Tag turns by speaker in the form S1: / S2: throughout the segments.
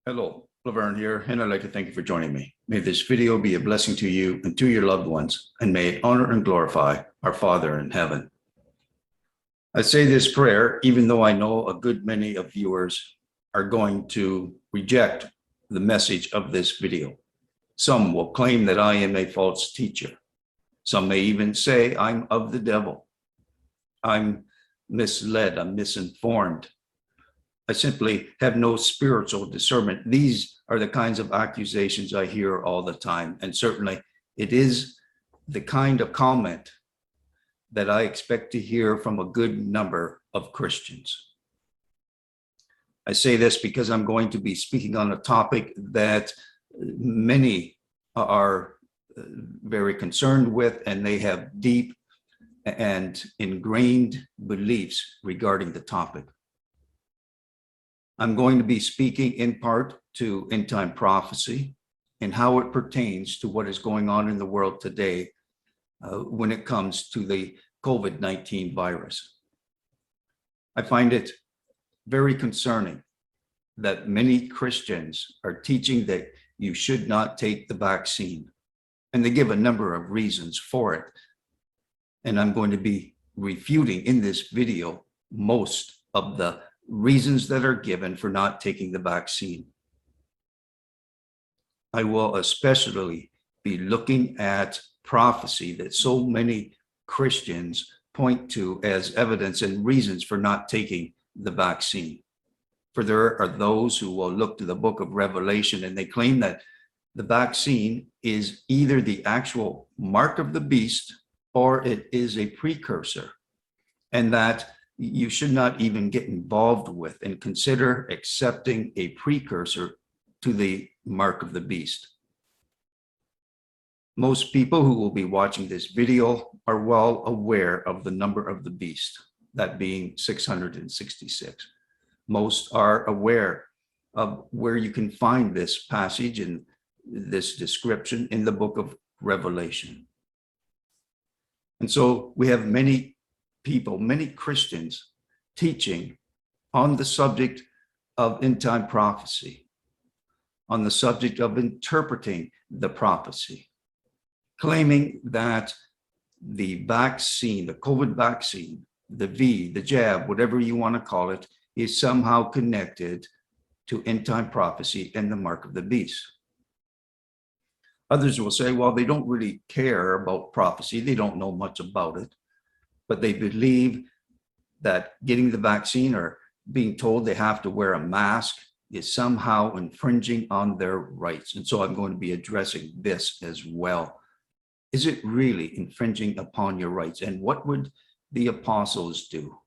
S1: Hello, Laverne here, and I'd like to thank you for joining me. May this video be a blessing to you and to your loved ones, and may it honor and glorify our Father in heaven. I say this prayer, even though I know a good many of viewers are going to reject the message of this video. Some will claim that I am a false teacher. Some may even say I'm of the devil. I'm misled, I'm misinformed. I simply have no spiritual discernment. These are the kinds of accusations I hear all the time. And certainly it is the kind of comment that I expect to hear from a good number of Christians. I say this because I'm going to be speaking on a topic that many are very concerned with, and they have deep and ingrained beliefs regarding the topic. I'm going to be speaking in part to end-time prophecy and how it pertains to what is going on in the world today when it comes to the COVID-19 virus. I find it very concerning that many Christians are teaching that you should not take the vaccine, and they give a number of reasons for it. And I'm going to be refuting in this video most of the reasons that are given for not taking the vaccine. I will especially be looking at prophecy that so many Christians point to as evidence and reasons for not taking the vaccine. For there are those who will look to the book of Revelation and they claim that the vaccine is either the actual mark of the beast or it is a precursor, and that you should not even get involved with and consider accepting a precursor to the mark of the beast. Most people who will be watching this video are well aware of the number of the beast, that being 666. Most are aware of where you can find this passage and this description in the book of Revelation. And so we have many people, many Christians teaching on the subject of end-time prophecy, on the subject of interpreting the prophecy, claiming that the vaccine, the COVID vaccine, the jab, whatever you want to call it, is somehow connected to end-time prophecy and the mark of the beast. Others will say, well, they don't really care about prophecy. They don't know much about it, but they believe that getting the vaccine or being told they have to wear a mask is somehow infringing on their rights. And so I'm going to be addressing this as well. Is it really infringing upon your rights? And what would the apostles do?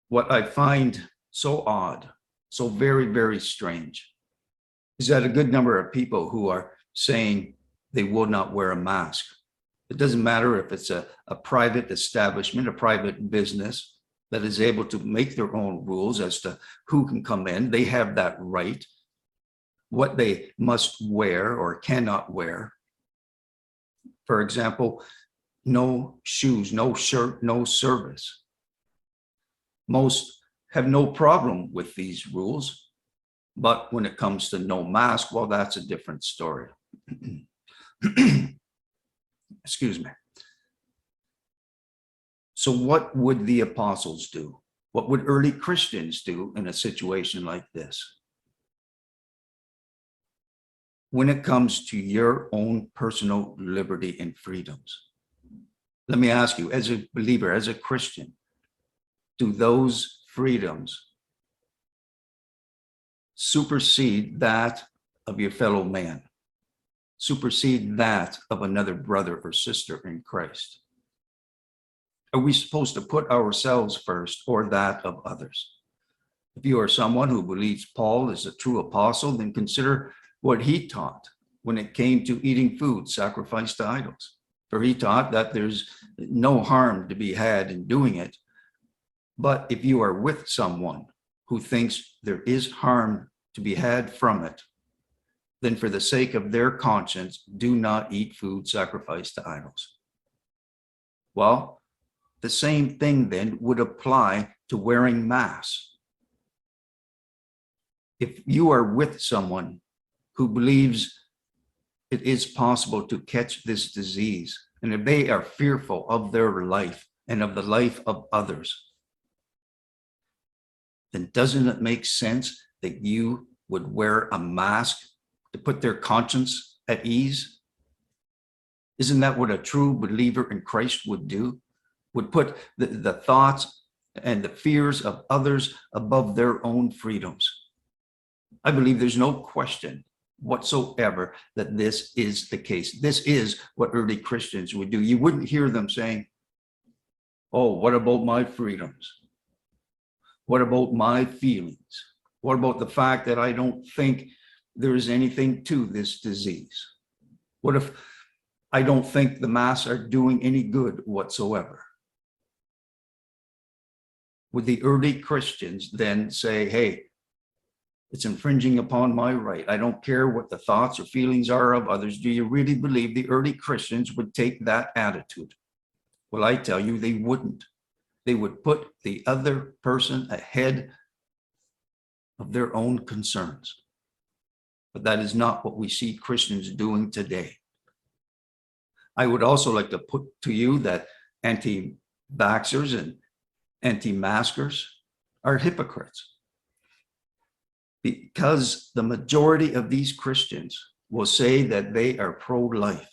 S1: What I find so odd, so very, very strange, is that a good number of people who are saying they will not wear a mask. It doesn't matter if it's a private establishment, a private business that is able to make their own rules as to who can come in. They have that right, what they must wear or cannot wear. For example, no shoes, no shirt, no service. Most have no problem with these rules, but when it comes to no mask, well, that's a different story. Excuse me. So what would the apostles do? What would early Christians do in a situation like this? When it comes to your own personal liberty and freedoms, let me ask you, as a believer, as a Christian, do those freedoms supersede that of your fellow man? Supersede that of another brother or sister in Christ? Are we supposed to put ourselves first or that of others? If you are someone who believes Paul is a true apostle, then consider what he taught when it came to eating food sacrificed to idols. For he taught that there's no harm to be had in doing it. But if you are with someone who thinks there is harm to be had from it, then for the sake of their conscience, do not eat food sacrificed to idols. Well, the same thing then would apply to wearing masks. If you are with someone who believes it is possible to catch this disease, and if they are fearful of their life and of the life of others, then doesn't it make sense that you would wear a mask to put their conscience at ease? Isn't that what a true believer in Christ would do? Would put the thoughts and the fears of others above their own freedoms. I believe there's no question whatsoever that this is the case. This is what early Christians would do. You wouldn't hear them saying, oh, what about my freedoms? What about my feelings? What about the fact that I don't think there is anything to this disease? What if I don't think the masks are doing any good whatsoever? Would the early Christians then say, hey, it's infringing upon my right. I don't care what the thoughts or feelings are of others. Do you really believe the early Christians would take that attitude? Well, I tell you, they wouldn't. They would put the other person ahead of their own concerns. But that is not what we see Christians doing today. I would also like to put to you that anti-vaxxers and anti-maskers are hypocrites, because the majority of these Christians will say that they are pro-life.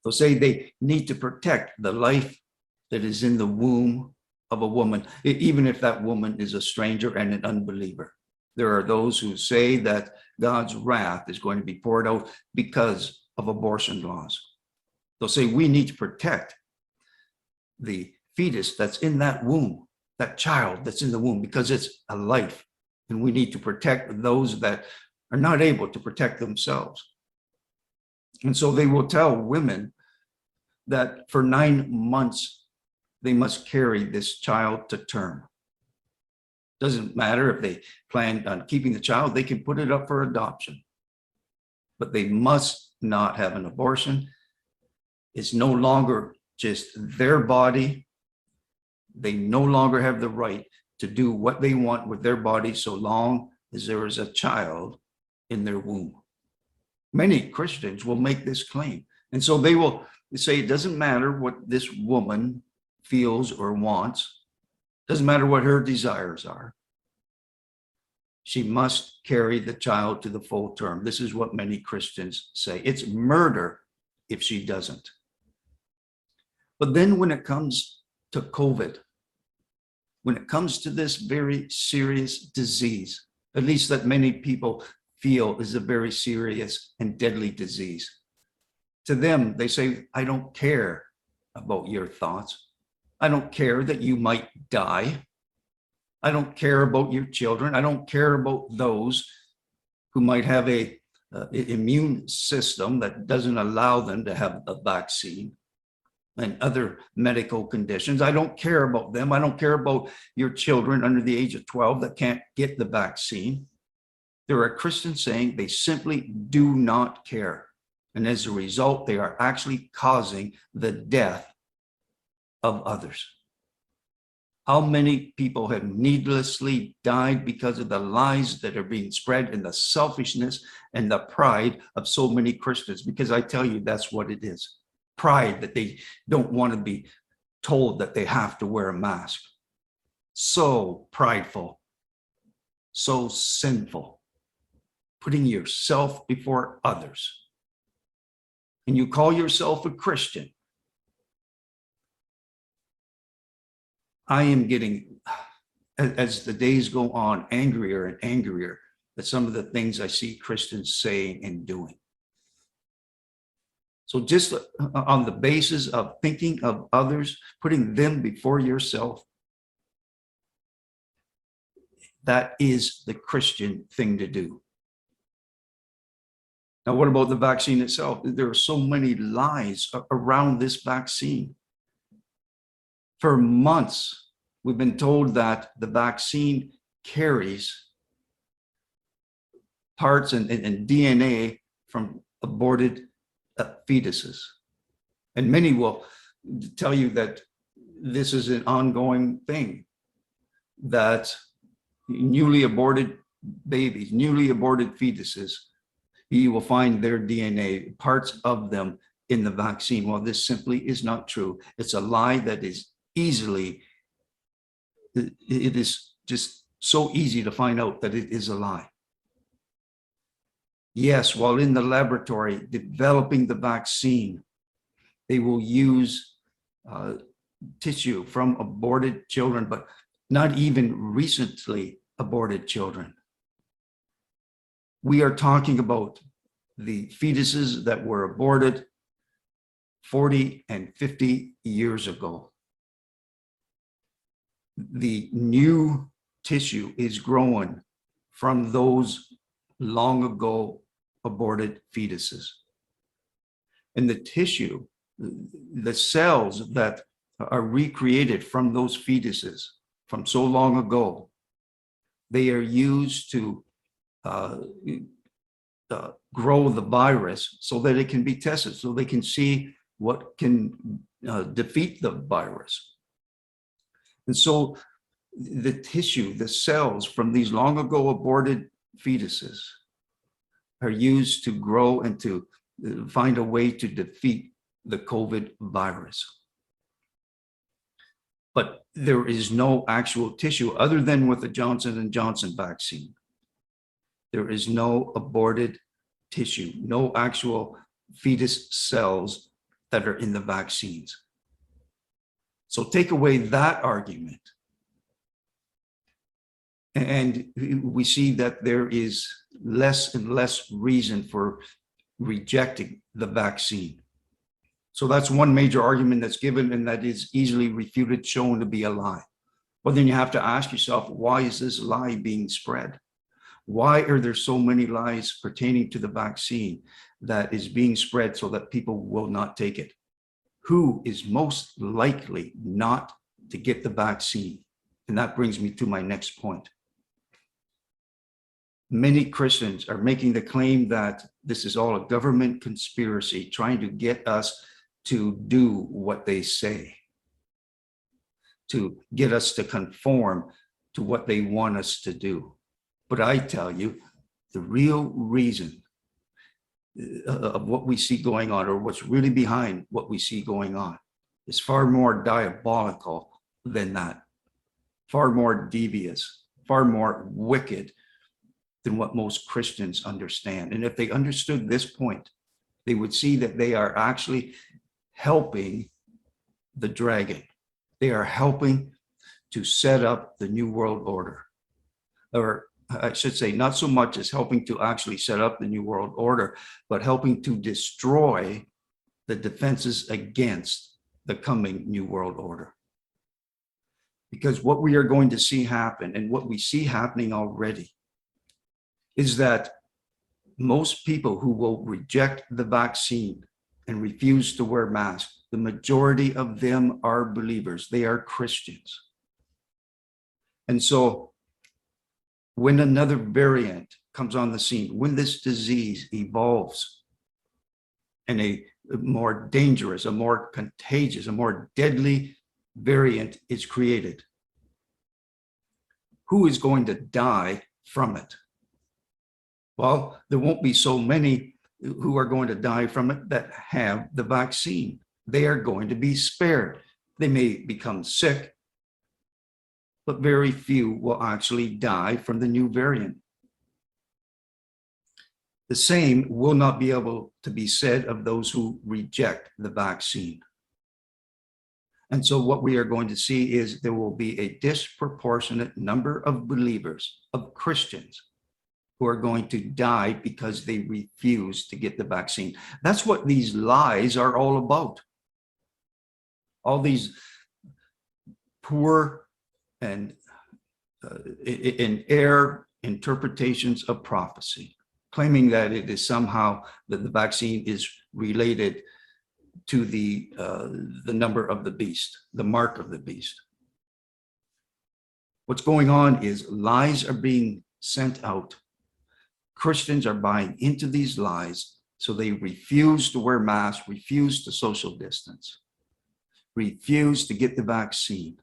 S1: They'll say they need to protect the life that is in the womb of a woman, even if that woman is a stranger and an unbeliever. There are those who say that God's wrath is going to be poured out because of abortion laws. They'll say we need to protect the fetus that's in that womb, that child that's in the womb, because it's a life. And we need to protect those that are not able to protect themselves. And so they will tell women that for 9 months, they must carry this child to term. Doesn't matter if they plan on keeping the child, they can put it up for adoption. But they must not have an abortion. It's no longer just their body. They no longer have the right to do what they want with their body so long as there is a child in their womb. Many Christians will make this claim. And so they will say it doesn't matter what this woman feels or wants. Doesn't matter what her desires are. She must carry the child to the full term. This is what many Christians say. It's murder if she doesn't. But then when it comes to COVID, when it comes to this very serious disease, at least that many people feel is a very serious and deadly disease, to them, they say, I don't care about your thoughts. I don't care that you might die. I don't care about your children. I don't care about those who might have an immune system that doesn't allow them to have a vaccine and other medical conditions. I don't care about them. I don't care about your children under the age of 12 that can't get the vaccine. There are Christians saying they simply do not care. And as a result, they are actually causing the death of others. How many people have needlessly died because of the lies that are being spread and the selfishness and the pride of so many Christians? Because I tell you, that's what it is. Pride that they don't want to be told that they have to wear a mask. So prideful, so sinful, putting yourself before others. And you call yourself a Christian. I am getting, as the days go on, angrier and angrier at some of the things I see Christians saying and doing. So just on the basis of thinking of others, putting them before yourself, that is the Christian thing to do. Now, what about the vaccine itself? There are so many lies around this vaccine. For months, we've been told that the vaccine carries parts and DNA from aborted fetuses. And many will tell you that this is an ongoing thing, that newly aborted babies, newly aborted fetuses, you will find their DNA, parts of them in the vaccine. Well, this simply is not true. It's a lie that is easily, it is just so easy to find out that it is a lie. Yes, while in the laboratory developing the vaccine, they will use tissue from aborted children, but not even recently aborted children. We are talking about the fetuses that were aborted 40 and 50 years ago. The new tissue is growing from those long ago aborted fetuses. And the tissue, the cells that are recreated from those fetuses from so long ago, they are used to grow the virus so that it can be tested, so they can see what can defeat the virus. And so the tissue, the cells from these long ago aborted fetuses are used to grow and to find a way to defeat the COVID virus. But there is no actual tissue other than with the Johnson & Johnson vaccine. There is no aborted tissue, no actual fetus cells that are in the vaccines. So take away that argument, and we see that there is less and less reason for rejecting the vaccine. So that's one major argument that's given, and that is easily refuted, shown to be a lie. Well, then you have to ask yourself, why is this lie being spread? Why are there so many lies pertaining to the vaccine that is being spread so that people will not take it? Who is most likely not to get the vaccine? And that brings me to my next point. Many Christians are making the claim that this is all a government conspiracy trying to get us to do what they say, to get us to conform to what they want us to do. But I tell you, the real reason of what we see going on, or what's really behind what we see going on, is far more diabolical than that, far more devious, far more wicked than what most Christians understand. And if they understood this point, they would see that they are actually helping the dragon. They are helping to set up the New World Order. Or I should say, not so much as helping to actually set up the New World Order, but helping to destroy the defenses against the coming New World Order. Because what we are going to see happen, and what we see happening already, is that most people who will reject the vaccine and refuse to wear masks, the majority of them are believers. They are Christians. And so when another variant comes on the scene, when this disease evolves and a more dangerous, a more contagious, a more deadly variant is created, who is going to die from it? Well, there won't be so many who are going to die from it that have the vaccine. They are going to be spared. They may become sick, but very few will actually die from the new variant. The same will not be able to be said of those who reject the vaccine. And so what we are going to see is there will be a disproportionate number of believers, of Christians, who are going to die because they refuse to get the vaccine. That's what these lies are all about. All these poor and in error interpretations of prophecy, claiming that it is somehow that the vaccine is related to the number of the beast, the mark of the beast. What's going on is lies are being sent out. Christians are buying into these lies, so they refuse to wear masks, refuse to social distance, refuse to get the vaccine.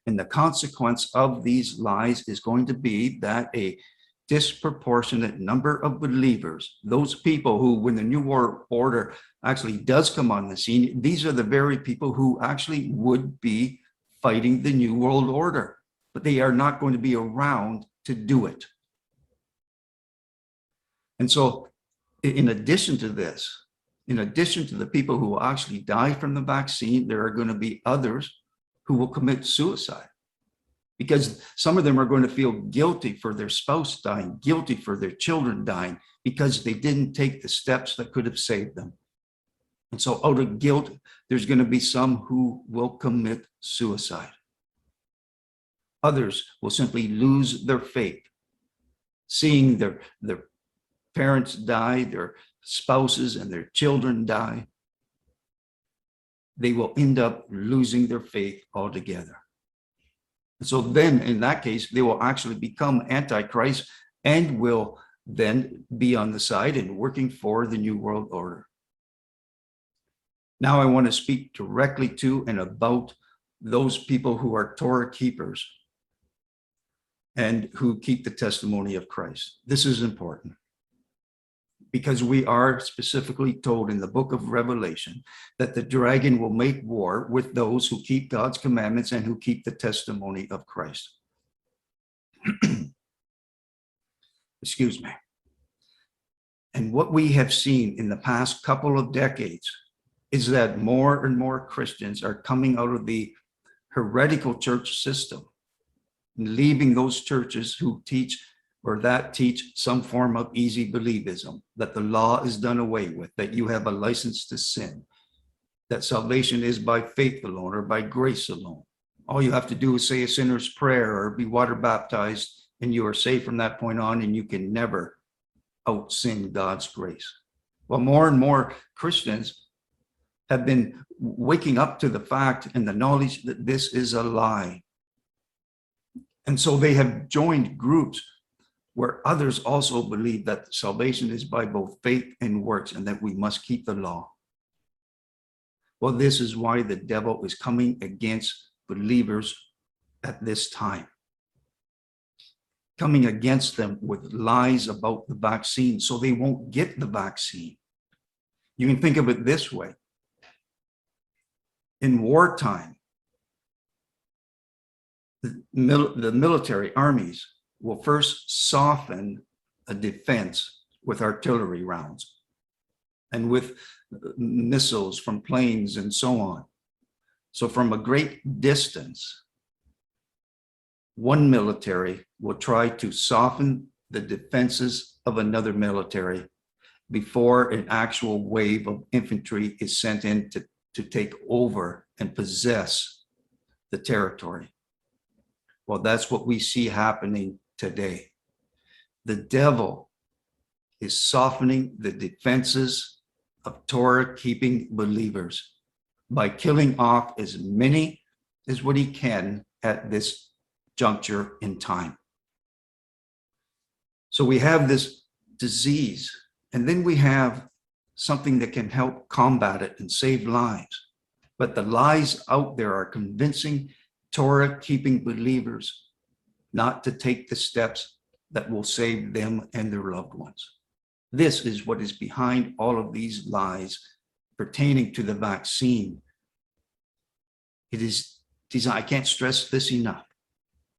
S1: And the consequence of these lies is going to be that a disproportionate number of believers, those people who, when the New World Order actually does come on the scene, these are the very people who actually would be fighting the New World Order, but they are not going to be around to do it. And so, in addition to this, in addition to the people who will actually die from the vaccine, there are going to be others who will commit suicide, because some of them are going to feel guilty for their spouse dying, guilty for their children dying, because they didn't take the steps that could have saved them. And so out of guilt, there's going to be some who will commit suicide. Others will simply lose their faith, seeing their parents die, their spouses and their children die. They will end up losing their faith altogether. So then, in that case, they will actually become antichrist and will then be on the side and working for the New World Order. Now I want to speak directly to and about those people who are Torah keepers and who keep the testimony of Christ. This is important, because we are specifically told in the book of Revelation that the dragon will make war with those who keep God's commandments and who keep the testimony of Christ. Excuse me. And what we have seen in the past couple of decades is that more and more Christians are coming out of the heretical church system, leaving those churches who teach some form of easy believism, that the law is done away with, that you have a license to sin, that salvation is by faith alone or by grace alone. All you have to do is say a sinner's prayer or be water baptized, and you are saved from that point on, and you can never out-sin God's grace. Well, more and more Christians have been waking up to the fact and the knowledge that this is a lie. And so they have joined groups where others also believe that salvation is by both faith and works, and that we must keep the law. Well, this is why the devil is coming against believers at this time, coming against them with lies about the vaccine so they won't get the vaccine. You can think of it this way. In wartime, the military armies will first soften a defense with artillery rounds and with missiles from planes and so on. So from a great distance, one military will try to soften the defenses of another military before an actual wave of infantry is sent in to take over and possess the territory. Well, that's what we see happening today. The devil is softening the defenses of Torah-keeping believers by killing off as many as what he can at this juncture in time. So we have this disease, and then we have something that can help combat it and save lives. But the lies out there are convincing Torah-keeping believers not to take the steps that will save them and their loved ones. This is what is behind all of these lies pertaining to the vaccine. It is designed, I can't stress this enough,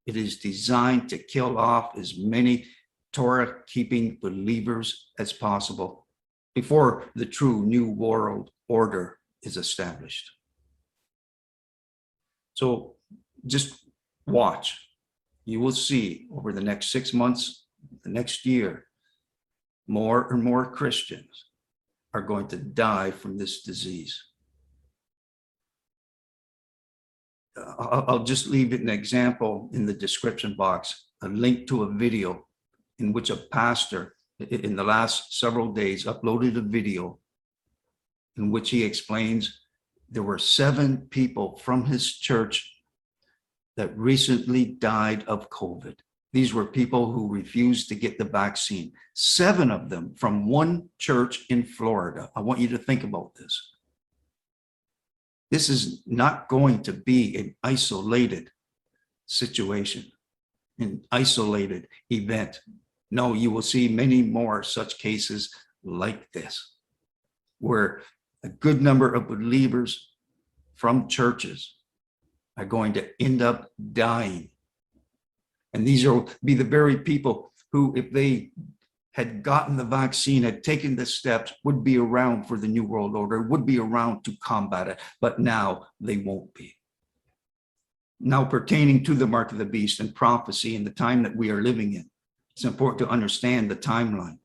S1: it is designed to kill off as many Torah-keeping believers as possible before the true New World Order is established. So just watch. You will see over the next 6 months, the next year, more and more Christians are going to die from this disease. I'll just leave an example in the description box, a link to a video in which a pastor in the last several days uploaded a video in which he explains there were 7 people from his church that recently died of COVID. These were people who refused to get the vaccine. 7 of them from one church in Florida. I want you to think about this. This is not going to be an isolated situation, an isolated event. No, you will see many more such cases like this, where a good number of believers from churches are going to end up dying. And these will be the very people who, if they had gotten the vaccine, had taken the steps, would be around for the New World Order, would be around to combat it, but now they won't be. Now, pertaining to the mark of the beast and prophecy and the time that we are living in, it's important to understand the timeline.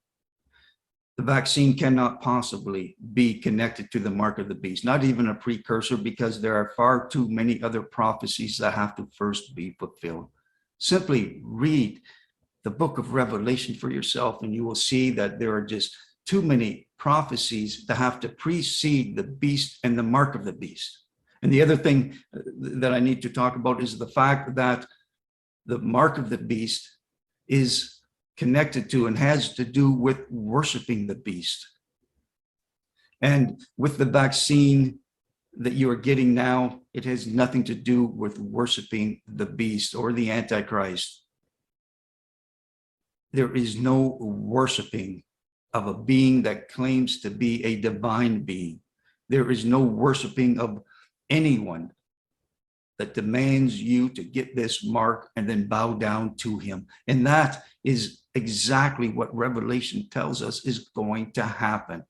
S1: The vaccine cannot possibly be connected to the mark of the beast, not even a precursor, because there are far too many other prophecies that have to first be fulfilled. Simply read the book of Revelation for yourself, and you will see that there are just too many prophecies that have to precede the beast and the mark of the beast. And the other thing that I need to talk about is the fact that the mark of the beast is connected to and has to do with worshiping the beast. And with the vaccine that you are getting now, it has nothing to do with worshiping the beast or the Antichrist. There is no worshiping of a being that claims to be a divine being. There is no worshiping of anyone that demands you to get this mark and then bow down to him. And that is exactly what Revelation tells us is going to happen.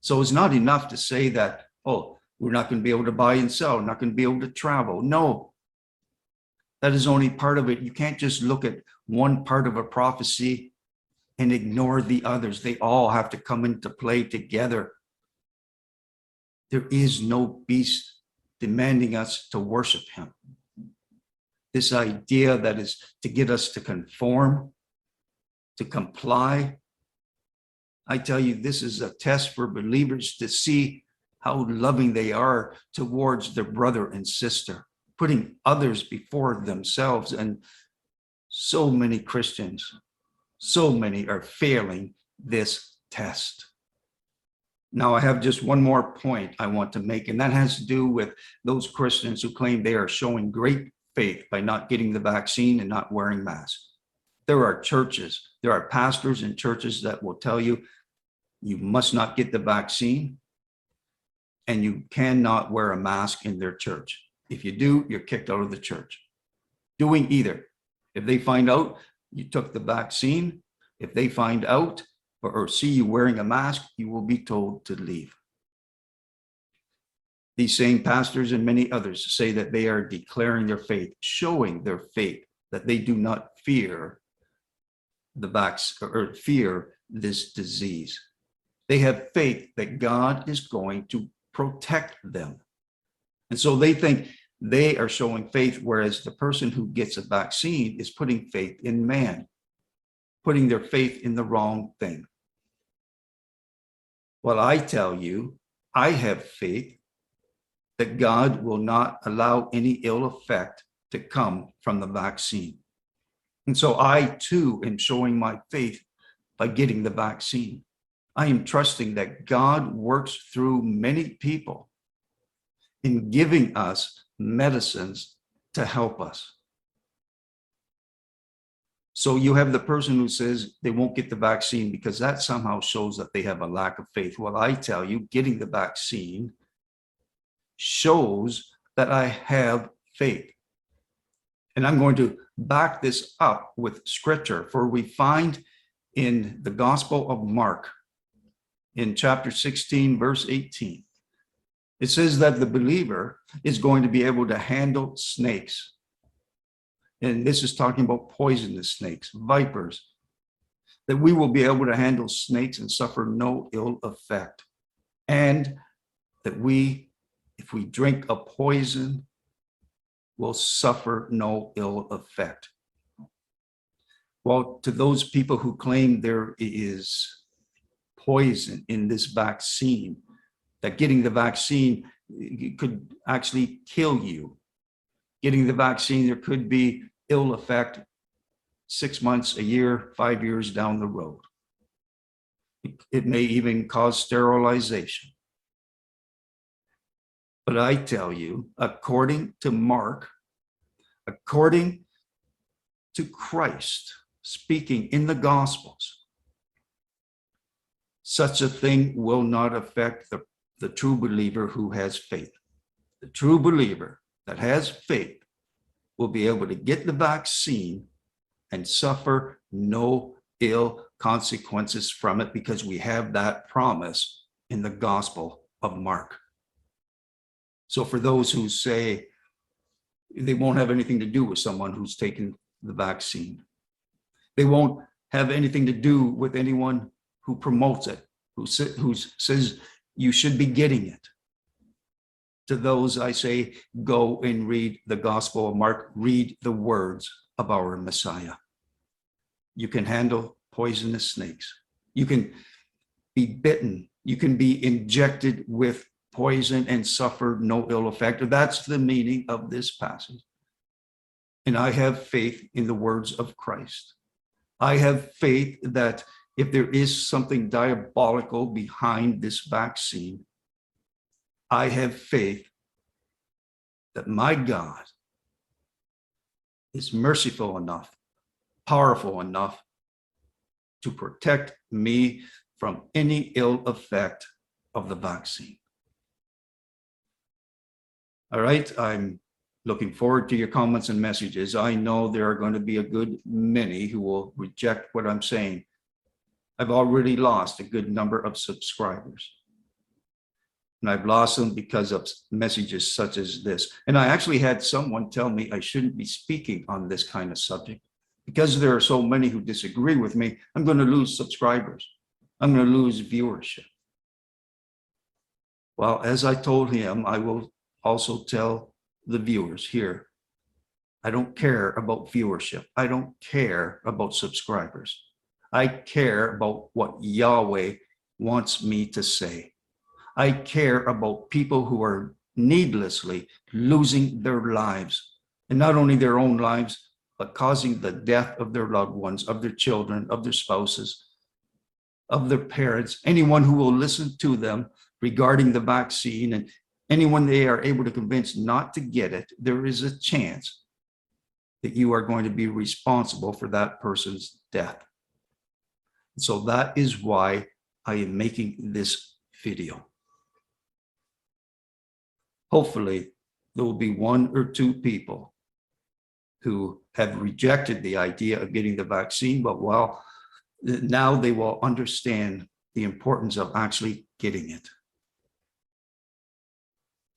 S1: So it's not enough to say that, oh, we're not going to be able to buy and sell, not going to be able to travel. No, that is only part of it. You can't just look at one part of a prophecy and ignore the others. They all have to come into play together. There is no beast demanding us to worship him. This idea that is to get us to conform, to comply. I tell you, this is a test for believers to see how loving they are towards their brother and sister, putting others before themselves. And so many Christians, so many are failing this test. Now, I have just one more point I want to make, and that has to do with those Christians who claim they are showing great faith by not getting the vaccine and not wearing masks. There are churches, there are pastors in churches that will tell you, you must not get the vaccine and you cannot wear a mask in their church. If you do, you're kicked out of the church. Doing either. If they find out you took the vaccine, if they find out or see you wearing a mask, you will be told to leave. These same pastors and many others say that they are declaring their faith, showing their faith, that they do not fear the vaccine or fear this disease. They have faith that God is going to protect them. And so they think they are showing faith, whereas the person who gets a vaccine is putting faith in man, putting their faith in the wrong thing. Well, I tell you, I have faith that God will not allow any ill effect to come from the vaccine. And so I too am showing my faith by getting the vaccine. I am trusting that God works through many people in giving us medicines to help us. So you have the person who says they won't get the vaccine because that somehow shows that they have a lack of faith. Well, I tell you, getting the vaccine shows that I have faith. And I'm going to back this up with scripture, for we find in the Gospel of Mark, in chapter 16, verse 18, it says that the believer is going to be able to handle snakes. And this is talking about poisonous snakes, vipers, that we will be able to handle snakes and suffer no ill effect. And that we, if we drink a poison, will suffer no ill effect. Well, to those people who claim there is poison in this vaccine, that getting the vaccine could actually kill you. Getting the vaccine, there could be ill effect 6 months, a year, 5 years down the road. It may even cause sterilization. But I tell you, according to Mark, according to Christ, speaking in the Gospels, such a thing will not affect the true believer who has faith. The true believer that has faith will be able to get the vaccine and suffer no ill consequences from it, because we have that promise in the Gospel of Mark. So for those who say they won't have anything to do with someone who's taken the vaccine, they won't have anything to do with anyone who promotes it, who says you should be getting it. To those I say, go and read the Gospel of Mark, read the words of our Messiah. You can handle poisonous snakes. You can be bitten. You can be injected with poison and suffer no ill effect. That's the meaning of this passage. And I have faith in the words of Christ. I have faith that if there is something diabolical behind this vaccine, I have faith that my God is merciful enough, powerful enough to protect me from any ill effect of the vaccine. All right, I'm looking forward to your comments and messages. I know there are going to be a good many who will reject what I'm saying. I've already lost a good number of subscribers. And I've lost them because of messages such as this. And I actually had someone tell me I shouldn't be speaking on this kind of subject. Because there are so many who disagree with me, I'm going to lose subscribers. I'm going to lose viewership. Well, as I told him, I will also tell the viewers here, I don't care about viewership. I don't care about subscribers. I care about what Yahweh wants me to say. I care about people who are needlessly losing their lives, and not only their own lives, but causing the death of their loved ones, of their children, of their spouses, of their parents, anyone who will listen to them regarding the vaccine, and anyone they are able to convince not to get it. There is a chance that you are going to be responsible for that person's death. So that is why I am making this video. Hopefully, there will be one or two people who have rejected the idea of getting the vaccine, but well, now they will understand the importance of actually getting it.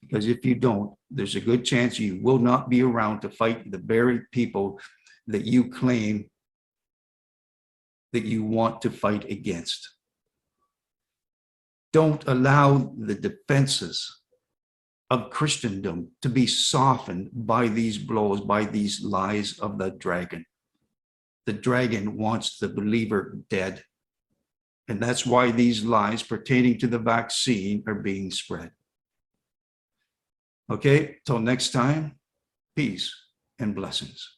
S1: Because if you don't, there's a good chance you will not be around to fight the very people that you claim that you want to fight against. Don't allow the defenses of Christendom to be softened by these blows, by these lies of the dragon. The dragon wants the believer dead. And that's why these lies pertaining to the vaccine are being spread. Okay, till next time, peace and blessings.